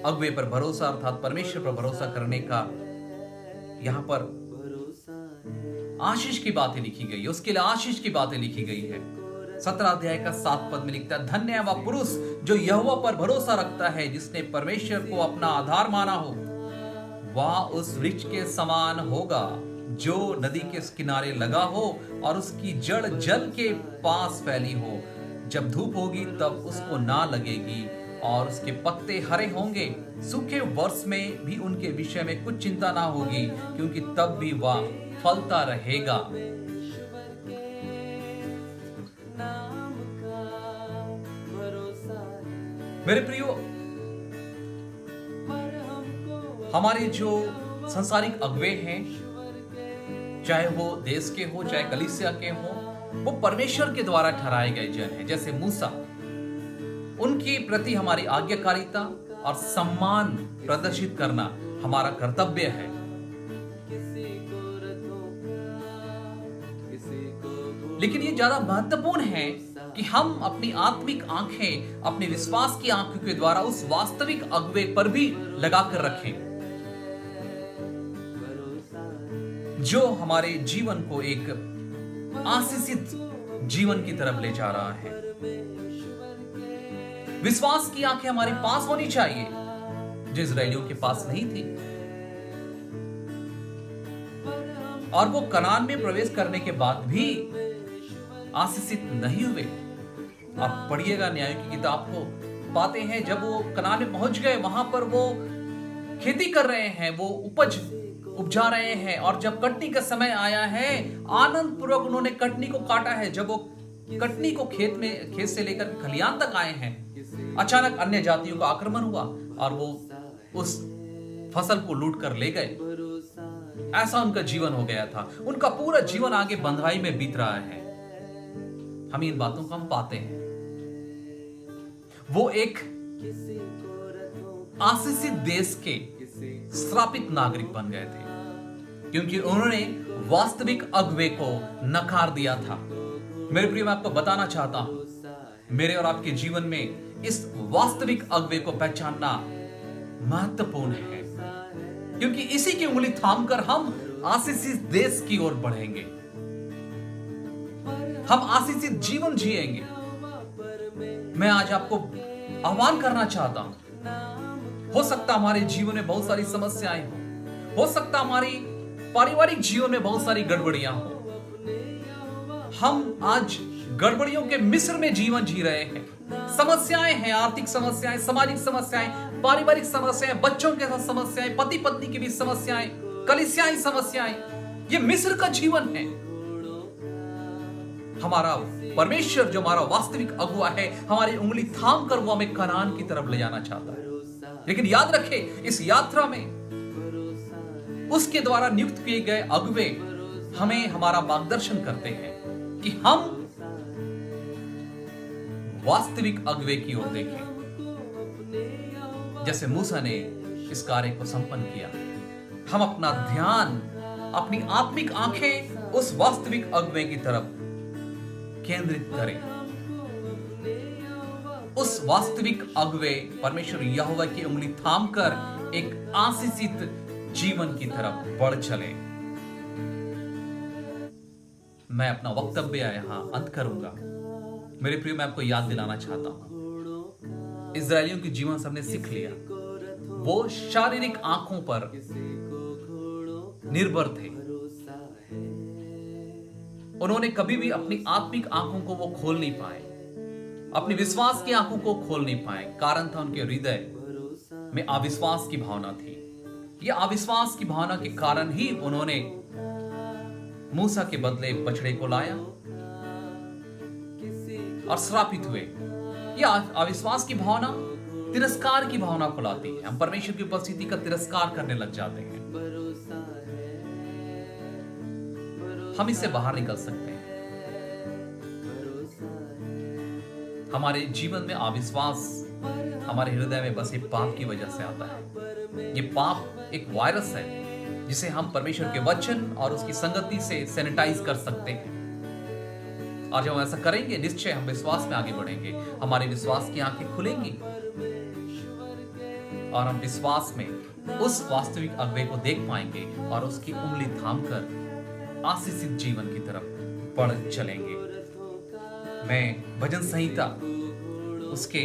अगुवे पर भरोसा अर्थात परमेश्वर पर भरोसा करने का यहां पर आशीष की बातें लिखी गई है, उसके लिए आशीष की बातें लिखी गई है। 17 अध्याय का 7 पद में लिखता है, धन्य है वह पुरुष जो यहोवा पर भरोसा रखता है, जिसने परमेश्वर को अपना आधार माना हो। वह उस वृक्ष के समान होगा जो नदी के किनारे लगा हो और उसकी जड़ जल के पास फैली हो। जब धूप होगी तब उसको ना लगेगी और उसके पत्ते हरे होंगे। सूखे वर्ष में भी उनके विषय में कुछ चिंता ना होगी, क्योंकि तब भी वह फलता रहेगा। मेरे प्रियो, हमारे जो संसारिक अगुवे हैं, चाहे वो देश के हो चाहे कलीसिया के हो, वो परमेश्वर के द्वारा ठहराए गए जन हैं। जैसे मूसा, उनके प्रति हमारी आज्ञाकारिता और सम्मान प्रदर्शित करना हमारा कर्तव्य है। लेकिन ये ज्यादा महत्वपूर्ण है कि हम अपनी आत्मिक आंखें, अपने विश्वास की आंखों के द्वारा उस वास्तविक अगुवे पर भी लगाकर रखें, जो हमारे जीवन को एक आशीषित जीवन की तरफ ले जा रहा है। विश्वास की आंखें हमारे पास होनी चाहिए, जो इजरायलियों के पास नहीं थी। और वो कनान में प्रवेश करने के बाद भी आशीषित नहीं हुए। आप पढ़िएगा न्यायों की किताब को, पाते हैं जब वो कनान में पहुंच गए, वहां पर वो खेती कर रहे हैं, वो उपज उपजा रहे हैं, और जब कटनी का समय आया है, आनंद पूर्वक उन्होंने कटनी को काटा है। जब वो कटनी को खेत से लेकर खलियान तक आए हैं, अचानक अन्य जातियों का आक्रमण हुआ और वो उस फसल को लूट कर ले गए। ऐसा उनका जीवन हो गया था। उनका पूरा जीवन आगे बंधुआई में बीत रहा है। हम इन बातों को हम पाते हैं। वो एक आशीषित देश के श्रापित नागरिक बन गए थे, क्योंकि उन्होंने वास्तविक अगुवे को नकार दिया था। मेरे प्रिय, मैं आपको बताना चाहता हूं, मेरे और आपके जीवन में इस वास्तविक अगुवे को पहचानना महत्वपूर्ण है, क्योंकि इसी की उंगली थामकर हम आशीषित देश की ओर बढ़ेंगे, हम आशीषित जीवन जिएंगे। मैं आज आपको आह्वान करना चाहता हूं, हो सकता हमारे जीवन में बहुत सारी समस्याएं हो सकता हमारी पारिवारिक जीवन में बहुत सारी गड़बड़ियां हो। हम आज गड़बड़ियों के मिस्र में जीवन जी रहे हैं। समस्याएं हैं, आर्थिक समस्याएं, सामाजिक समस्याएं, पारिवारिक समस्याएं, बच्चों के साथ समस्याएं, पति पत्नी के बीच समस्याएं, कलीसियाई समस्याएं। ये मिस्र का जीवन है। हमारा परमेश्वर जो हमारा वास्तविक अगुवा है, हमारी उंगली थाम कर वो हमें कनान की तरफ ले जाना चाहता है। लेकिन याद रखें, इस यात्रा में उसके द्वारा नियुक्त किए गए अगुवे हमें हमारा मार्गदर्शन करते हैं कि हम वास्तविक अगुवे की ओर देखें, जैसे मूसा ने इस कार्य को संपन्न किया। हम अपना ध्यान, अपनी आत्मिक आंखें उस वास्तविक अगुवे की तरफ केंद्रित करें। उस वास्तविक अगुवे परमेश्वर यहोवा की उंगली थामकर एक आशीषित जीवन की तरफ बढ़ चले। मैं अपना वक्तव्य यहां अंत करूंगा। मेरे प्रिय, मैं आपको याद दिलाना चाहता हूं, इजरायलियों के जीवन से हमने सीख लिया, वो शारीरिक आंखों पर निर्भर थे। उन्होंने कभी भी अपनी आत्मिक आंखों को वो खोल नहीं पाए, अपनी विश्वास की आंखों को खोल नहीं पाए। कारण था उनके हृदय में अविश्वास की भावना थी। यह अविश्वास की भावना के कारण ही उन्होंने मूसा के बदले बछड़े को लाया और श्रापित हुए। यह अविश्वास की भावना तिरस्कार की भावना को लाती है। हम परमेश्वर की उपस्थिति का तिरस्कार करने लग जाते हैं। हम इससे बाहर निकल सकते हैं। हमारे जीवन में अविश्वास हमारे हृदय में बसे पाप की वजह से आता है। ये पाप एक वायरस है जिसे हम परमेश्वर के वचन और उसकी संगति से सैनिटाइज कर सकते हैं। और जब हम ऐसा करेंगे, निश्चय हम विश्वास में आगे बढ़ेंगे। हमारे विश्वास की आंखें खुलेंगी और हम विश्वास में उस वास्तविक अगुवे को देख पाएंगे और उसकी उंगली थामकर आशीषित जीवन की तरफ बढ़ चलेंगे। मैं भजन संहिता उसके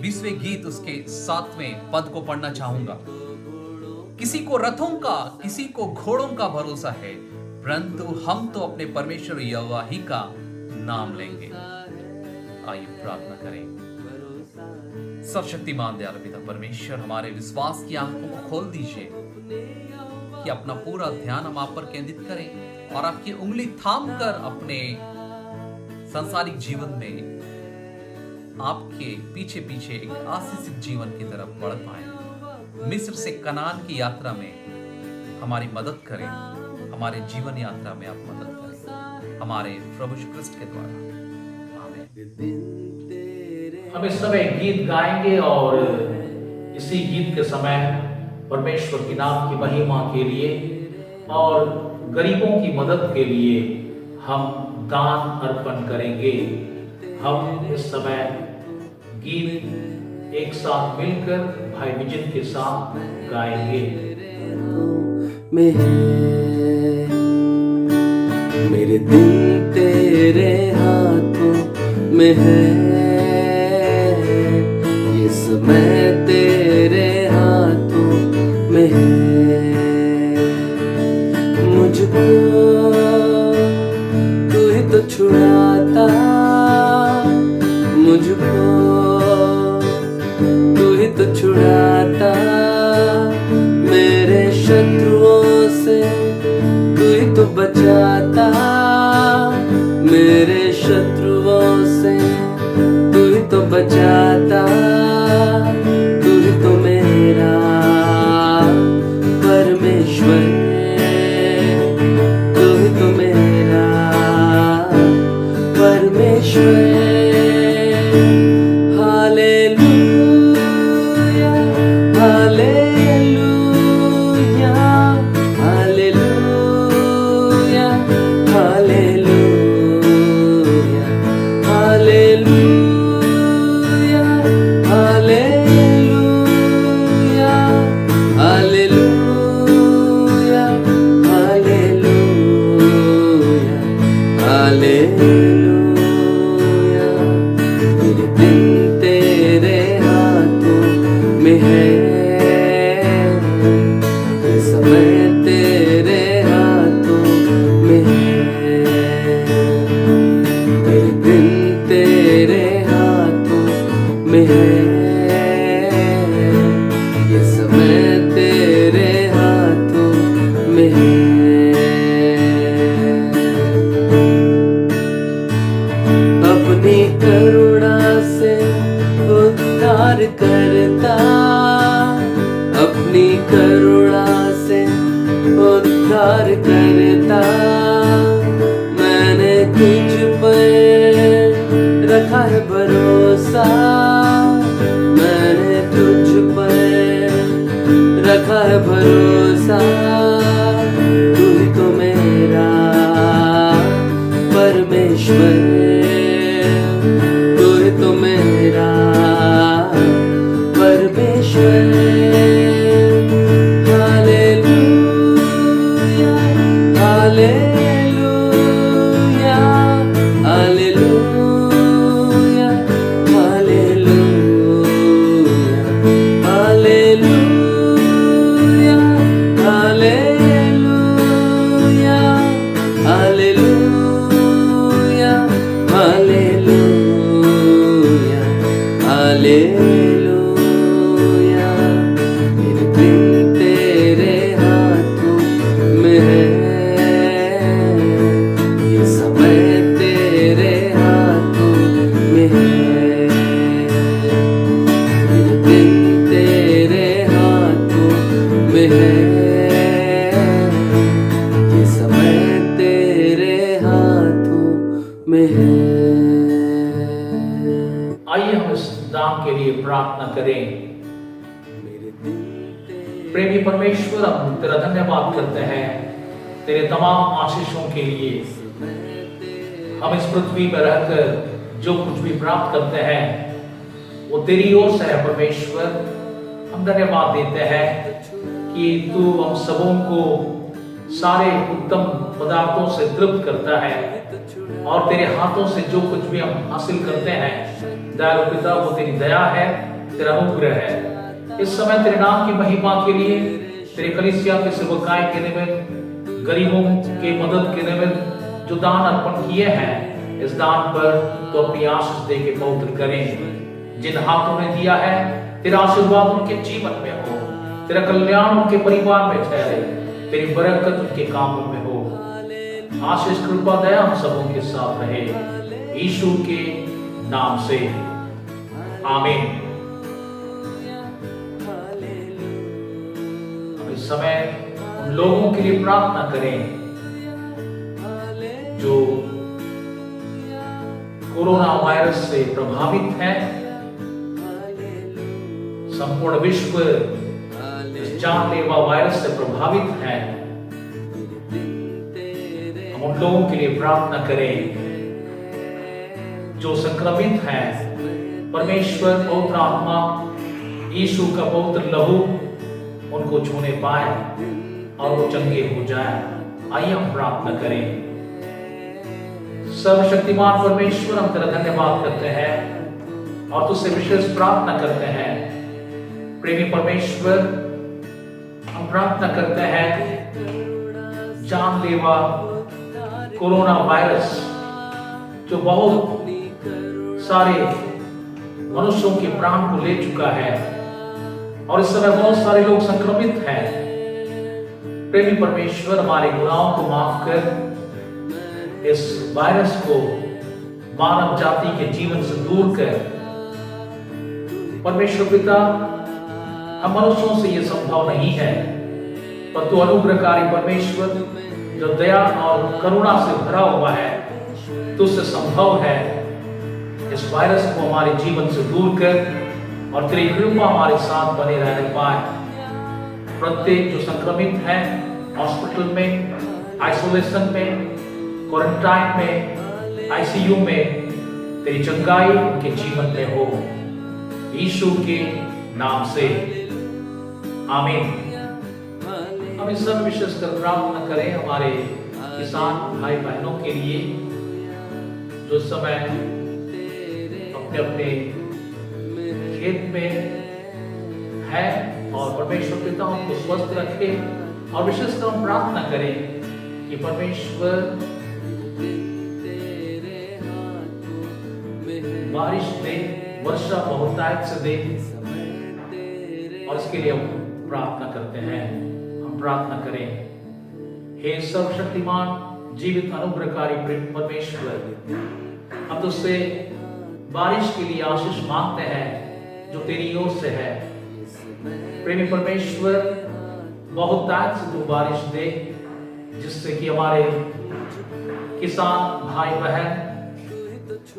20वें गीत उसके 7वें पद को पढ़ना चाहूंगा। किसी को रथों का, किसी को घोड़ों का भरोसा है, परंतु हम तो अपने परमेश्वर यहोवा ही का नाम लेंगे। आइए प्रार्थना करें। सर्वशक्तिमान दयालु पिता परमेश्वर, हमारे विश्वास की आंखों को खोल दीजिए कि अपना पूरा ध्यान हम आप पर केंद्रित करें और आपकी उंगली थाम कर अपने सांसारिक जीवन में आपके पीछे पीछे एक आशीषित जीवन की तरफ बढ़ पाए। मिस्र से कनान की यात्रा में हमारी मदद करें, हमारे जीवन यात्रा में आप मदद करें, हमारे प्रभु यीशु क्रिस्ट के द्वारा। आमीन। हम इस समय गीत गाएंगे और इसी गीत के समय परमेश्वर की नाम की महिमा के लिए और गरीबों की मदद के लिए हम दान अर्पण करेंगे। हम इस समय गीत एक साथ मिलकर भाई विजन के साथ गाएंगे। में है मेरे दिन तेरे हाथों में है, ये समय तेरे हाथों में है। मुझको तू ही तो छुड़ाता, मुझको तू ही तो छुड़ाता, मेरे शत्रुओं से तू ही तो बचाता, मेरे शत्रुओं से तू ही तो बचाता। तू ही तो मेरा परमेश्वर, तू ही तो मेरा परमेश्वर। करता, मैंने तुझ पर रखा है भरोसा, तू ही तो मेरा परमेश्वर, तू ही तो मेरा परमेश्वर। Hallelujah hallelujah hallelujah hallelujah hallelujah hallelujah hallelujah hallelujah hallelujah. मेरे दिन तेरे हाथों में है, ये समय तेरे हाथों में है। मेरे दिन तेरे हाथों में है, ये समय तेरे हाथों में है। आइए हम इस दान के लिए प्रार्थना करें। प्रेमी परमेश्वर, हम तेरा धन्यवाद करते हैं तेरे तमाम आशीषों के लिए। हम इस पृथ्वी में रहकर जो कुछ भी प्राप्त करते हैं वो तेरी ओर से है परमेश्वर। हम धन्यवाद देते हैं कि तू हम सबों को सारे उत्तम पदार्थों से तृप्त करता है और तेरे हाथों से जो कुछ भी हम हासिल करते हैं दयालु पिता, वो तेरी दया है, तेरा अनुग्रह है। इस समय तेरे नाम की महिमा के लिए, तेरे कलीसिया के सेवकाई के निमित्त, गरीबों के मदद के निमित्त जो दान अर्पण किए हैं, इस दान पर तो अपनी आशीष दे के पवित्र करें। जिन हाथों ने दिया है, तेरा आशीर्वाद उनके जीवन में हो, तेरा कल्याण उनके परिवार में ठहरे, तेरी बरकत उनके कामों में हो। आशीष कृपा दया हम सबों के साथ रहे, यीशु के नाम से आमीन। अब इस समय उन लोगों के लिए प्रार्थना करें जो कोरोना वायरस से प्रभावित हैं। संपूर्ण विश्व इस जानलेवा वायरस से प्रभावित है। हम उन लोगों के लिए प्रार्थना करें जो संक्रमित हैं। परमेश्वर पवित्र आत्मा, यीशु का पवित्र लहू उनको छूने पाए और वो चंगे हो जाए। आइए हम प्रार्थना करें। सर्वशक्तिमान परमेश्वर, हम तेरा धन्यवाद करते हैं और तुझसे विशेष प्रार्थना करते हैं। प्रेमी परमेश्वर, हम प्रार्थना करते हैं जानलेवा कोरोना वायरस जो बहुत सारे मनुष्यों के प्राण को ले चुका है और इस समय बहुत सारे लोग संक्रमित हैं। प्रेमी परमेश्वर, हमारे गुनाहों को माफ कर इस वायरस को मानव जाति के जीवन से दूर कर। परमेश्वर पिता, हम मनुष्यों से यह संभव नहीं है, पर तू अनुग्रहकारी परमेश्वर जो दया और करुणा से भरा हुआ है, तुझसे संभव है इस वायरस को हमारे जीवन से दूर कर और तेरी कृपा हमारे साथ बने रहने पाए। प्रत्येक जो संक्रमित है, हॉस्पिटल में, आइसोलेशन में, क्वारंटाइन में, आईसीयू में, तेरी चंगाई उनके जीवन में हो, यीशु के नाम से आमीन। हम इस सब विशेष कर प्रार्थना करें हमारे किसान भाई बहनों के लिए जो समय अपने अपने खेत में है और परमेश्वर पिता उनको स्वस्थ रखे। और विशेषकर हम प्रार्थना करें कि परमेश्वर बारिश दे, वर्षा बहुतायत से दे, और इसके लिए हम प्रार्थना करते हैं। हम प्रार्थना करें, हे सर्वशक्तिमान जीवित अनुग्रहकारी परमेश्वर, हम तुझसे बारिश के लिए आशीष मांगते हैं जो तेरी ओर से है। प्रेमी परमेश्वर, बहुतायत से तू बारिश दे जिससे कि हमारे किसान भाई बहन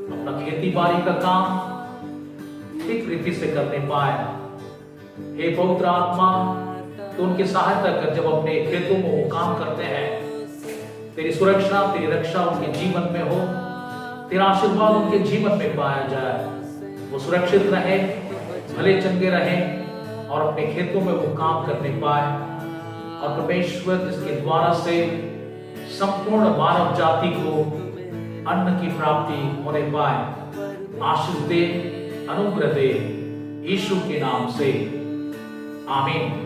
अपना खेती बाड़ी का काम ठीक रीति से करने पाए। हे पवित्र आत्मा, तो उनकी सहायता कर जब अपने खेतों में वो काम करते हैं, तेरी सुरक्षा तेरी रक्षा उनके जीवन में हो, तेरा आशीर्वाद उनके जीवन में पाया जाए, वो सुरक्षित रहे, भले चंगे रहे और अपने खेतों में वो काम करने पाए। और परमेश्वर जिसके द्वारा से संपूर्ण मानव जाति को अन्न की प्राप्ति होने पाए, आशीष दे, अनुग्रह दे, यीशु के नाम से आमीन।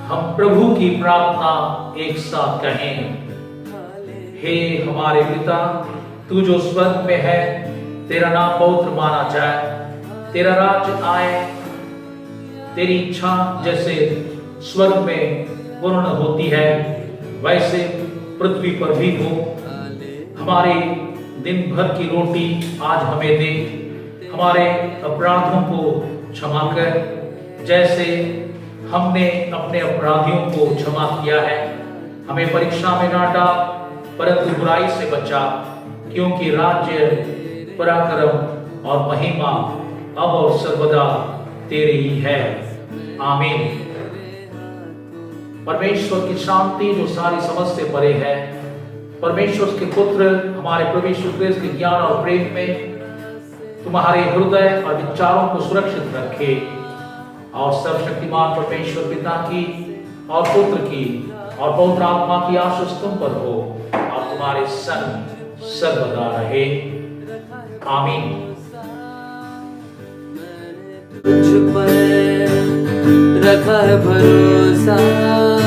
हम प्रभु की प्रार्थना एक साथ कहें। हे हमारे पिता, तू जो स्वर्ग में है, तेरा नाम पवित्र माना जाए, तेरा राज्य आए, तेरी इच्छा जैसे स्वर्ग में पूर्ण होती है वैसे पृथ्वी पर भी हो। हमारे दिन भर की रोटी आज हमें दे, हमारे अपराधों को क्षमा कर जैसे हमने अपने अपराधियों को क्षमा किया है। हमें परीक्षा में ना डाल परंतु बुराई से बचा, क्योंकि राज्य, पराक्रम और महिमा अब और सर्वदा तेरी ही है। आमीन। परमेश्वर की शांति जो सारी समझ से परे है, परमेश्वर के पुत्र हमारे प्रभु यीशु मसीह के ज्ञान और प्रेम में तुम्हारे हृदय और विचारों को सुरक्षित रखे, और सर्वशक्तिमान परमेश्वर पिता की और पुत्र की और पवित्र आत्मा की आशीष तुम पर हो और तुम्हारे संग सर्वदा रहे। आमीन। तुझ पर रखा है भरोसा।